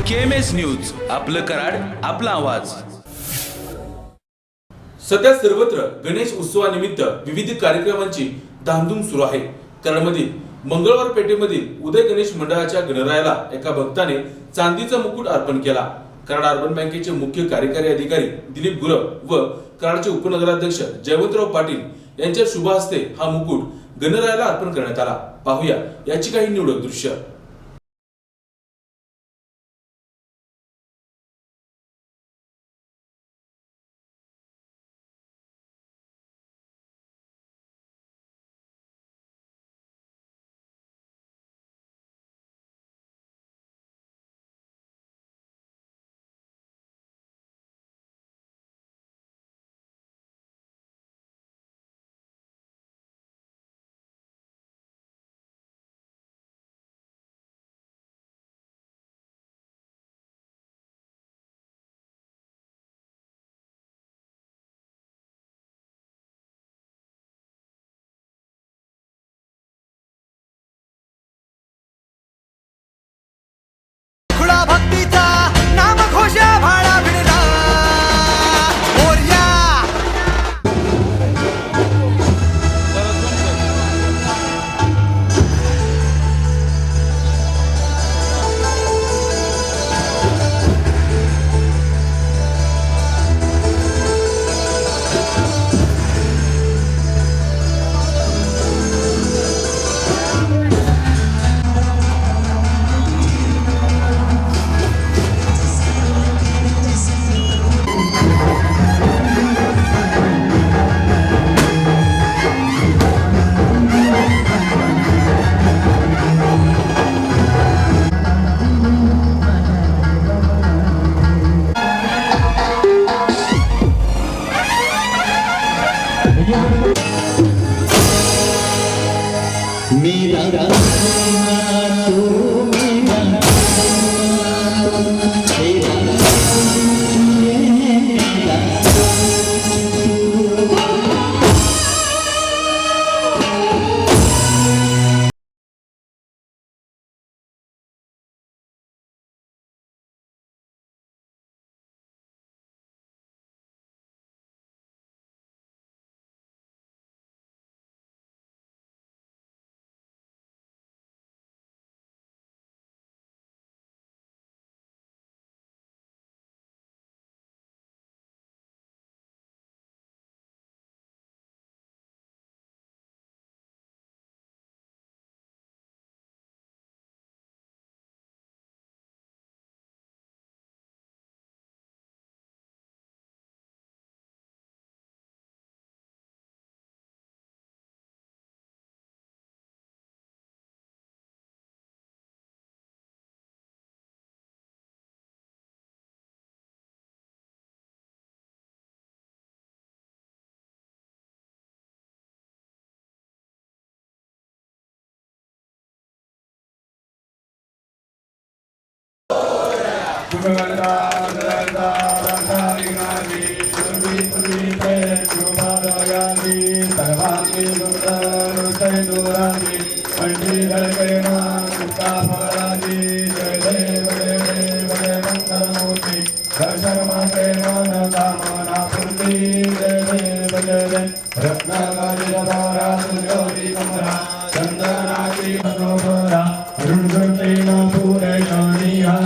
KMS news, आपलं कराड, आपला आवाज. सध्या सर्वत्र गणेश उत्सवानिमित्त विविध कार्यक्रमांची धामधूम सुरू आहे. कराडमधील मंगळवार पेठेमधील उदय गणेश मंडळाच्या गणरायाला एका भक्ताने चांदीचा मुकुट अर्पण केला. कराड अर्बन बँकेचे मुख्य कार्यकारी अधिकारी दिलीप गुरव व कराडचे उपनगराध्यक्ष जयवंतराव पाटील यांच्या शुभ हस्ते हा मुकुट गणरायाला अर्पण करण्यात आला. पाहूया याची काही निवडक दृश्य. भक्तीचा नाम घोषा भाळा भिडला मोरया. मेरा तू मेरा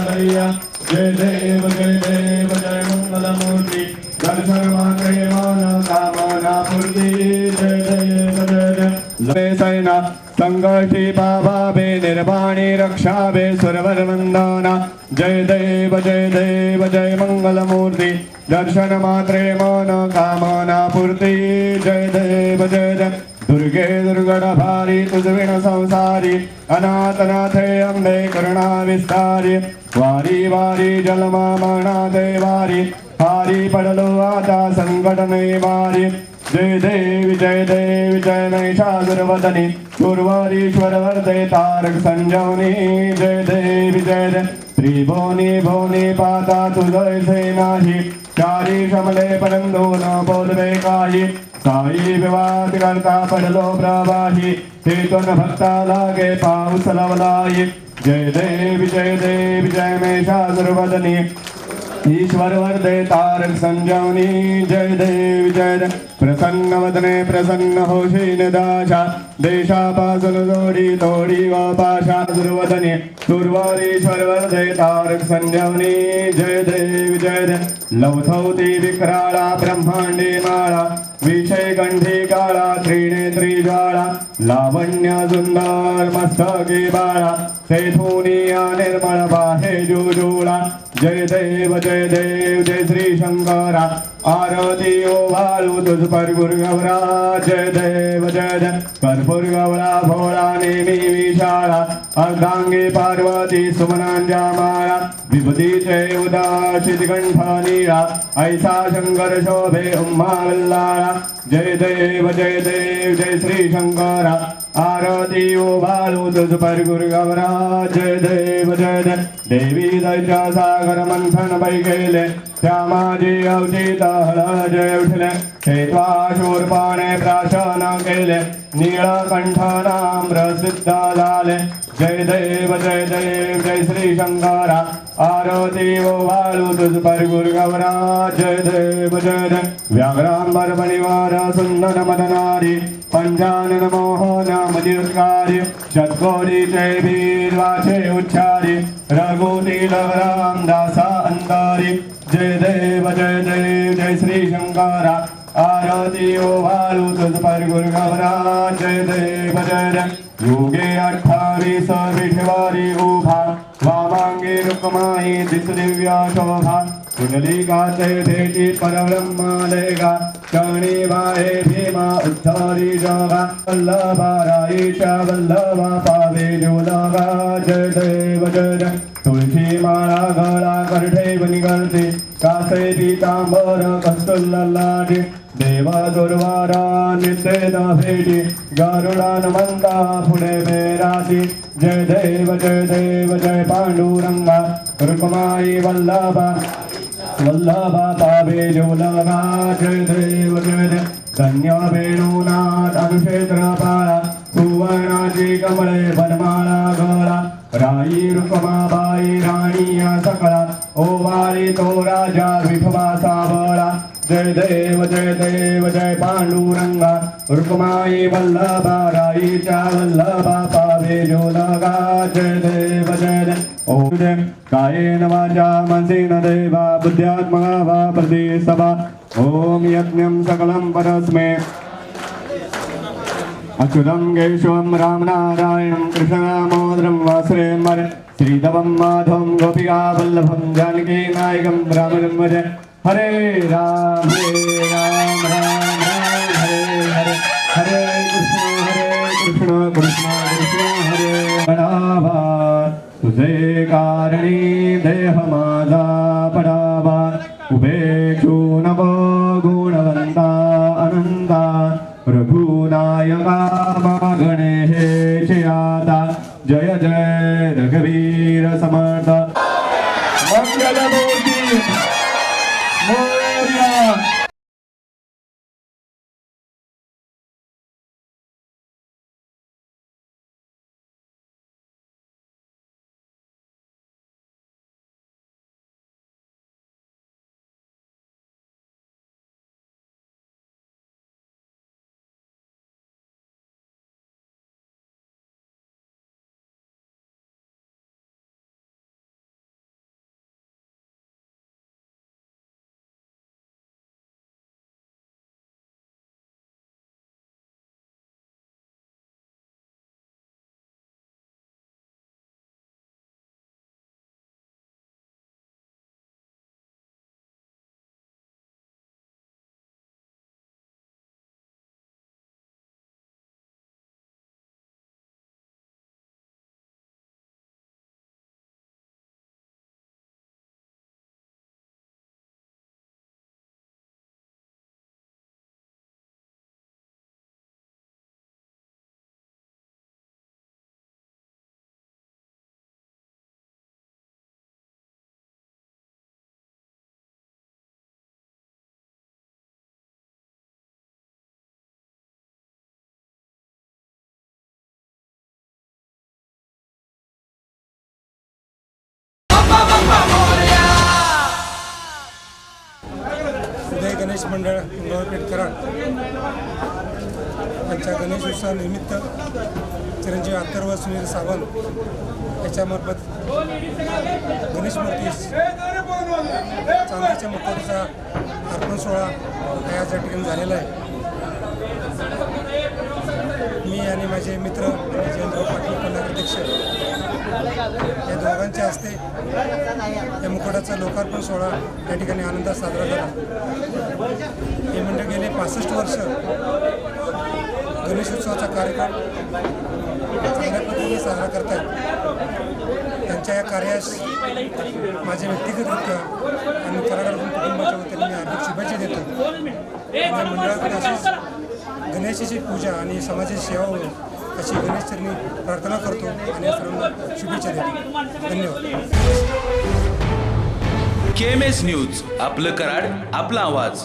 तेरा जय देव जय मंगलमूर्ति दर्शन मात्रे मन कामना पूर्ति. जय देव जय सैना संघर्षी पावाभे निर्वाणी रक्षाभे सुरवर वंदना. जय देव जय मंगलमूर्ति दर्शन मात्रे मन कामना पूर्ति. जय देव जय दुर्गे दुर्गण भारी तुझविण संसारी अनाथनाथे अंबे करुणा विस्तारी. वारी वारी जलमा मणा देवारी हारी पडलो आता संकट नाही वारी. जय देवी जय महिषासुरवदनी उर्वरीश्वर वर्धे तारक संजीवनी. जय देवी जय त्रिभुवनी भुवनी पाता तुझैसे नाही. चारी शमले परंदो न बोलवे काही. साई विवाद करता पडलो प्रवाही हेतून भक्ता लागे पाऊस लवलाई. जय महिषासुरवदने ईश्वर वरदे तारक संजीवनी जय देव प्रसन्न वदने प्रसन्न होशी निदाशा देशापासून जोडी तोडी व पाशा सुरवदने सुरवारीश्वर वरदे तारक संजीवनी जय देव लवथवती विक्राळा ब्रह्मांडी माळा विषय कंठी काळा त्रिनेत्री ज्वाळा लावण्य सुंदर मस्तके बाळा सेथुनिया निर्मळ बाहे जुजुळा जय देव जय श्री शंकरा आरती ओ वाळू तुझ पर गुरुगवरा जय देव कर्पूर गवळा भोळा नेमी विशाळा अर्धांगी पार्वती सुमनांजा माळा विभूतीचे उदाशित कंठ नीळा ऐसा शंकर शोभे उम्मा वल्लाळा जय देव जय श्री शंकरा आरती ओ बाळू तुझ पर गुरुगवरा जय देव देवी दैत्य सागर मंथन बाई गेले श्यामाजी अवचित हळ जय उठले हेत्वा शूरपाणे प्राशन केले नीळकंठ नाम प्रसिद्ध झाले जय देव जय श्री शंकरा आरती ओ बाळू तुझ पर गुरुगवरा जय देव व्याघ्रांबर परिवार सुंदर मदनारी पंचानन मोहन मजिरकारी शतकोटीचे वीर वाचे उच्चारी रघुतील राम दासा अंधारी जय देव जय श्री शंकरा आरती ओ बाळू तुझ पर गुरुगवरा जय देव योगे 28 विठवारी उभा वामांगी रुक्माई दिस दिव्य शोभा कुंडलिकाचे भेटी परब्रह्मालेगा चरणी वाहे भीमा उद्धारी जोगा वल्लभाराईच्या वल्लभा पावे जोलागा जय देव तुळशी माळा गळा करठे बनिगळते कासे पीतांबर कस्तुल्लाटे देवा दुर्वारा नित्य भेटी गरुडान मंदा पुढे बेराती जय देव जय पांडुरंगा रुक्माई वल्लभा पावे जोलगा जय देव धन्य वेणुनाथ अनुक्षेत्र पाळा सुवर्णाची कमळे बनमाळा गळा राई रुक्माबाई राणी या सकळा ओवाळी तो राजा विठवा साबळा जय देव जय पांडुरंगा रुक्माई वल्लभा राईच्या वल्लभा पावे जोलगा जय देव ओम कायेन वाचा मनसेन देवा बुद्ध्यात्मना वा प्रतिसभा ओम यज्ञं सकलं परस्मै अच्युतं केशवं रामनारायणं कृष्णदामोदरं वासुदेवं श्रीधवं माधवं गोपिका वल्लभं जानकी नायकं रामनं भजे हरे राम राम हरे हरे कृष्ण कृष्ण हरे पडावा तुझे कारणी देह माझा पडावा उभेक्षू नव गुणवंता अनंता रघुनायका मागणे हे आता जय रघुवीर समर्थ मंगलमूर्ती मोरया गणेश मंडळ मंगळवारपेठ कराड यांच्या गणेश उत्सवानिमित्त चिरंजीव अथर्व सुनील सावंत याच्यामार्फत गणेश मूर्ती चांदीच्या मुकुटाचा अर्पण सोहळा या ठिकाणी झालेला आहे. मी आणि माझे मित्र जयेंद्र पाटील पन्नागराध्यक्ष या दोघांच्या हस्ते या मुकुटाचा लोकार्पण सोहळा या ठिकाणी आनंदात साजरा झाला. हे मंडळ गेले 65 वर्ष गणेश उत्सवाचा कार्यक्रम चांगल्या पद्धतीने साजरा करत आहेत. त्यांच्या या कार्यास माझ्या व्यक्तिगतरित्या आणि कराड कुटुंबाच्या वतीने मी हार्दिक शुभेच्छा देतो. या मंडळाकडे अशीच गणेशाची पूजा आणि समाजाची सेवा होईल अशी गणेशचरणी प्रार्थना करतो आणि या सर्वांना शुभेच्छा देतो. धन्यवाद. KMS न्यूज आपलं कराड आपला आवाज.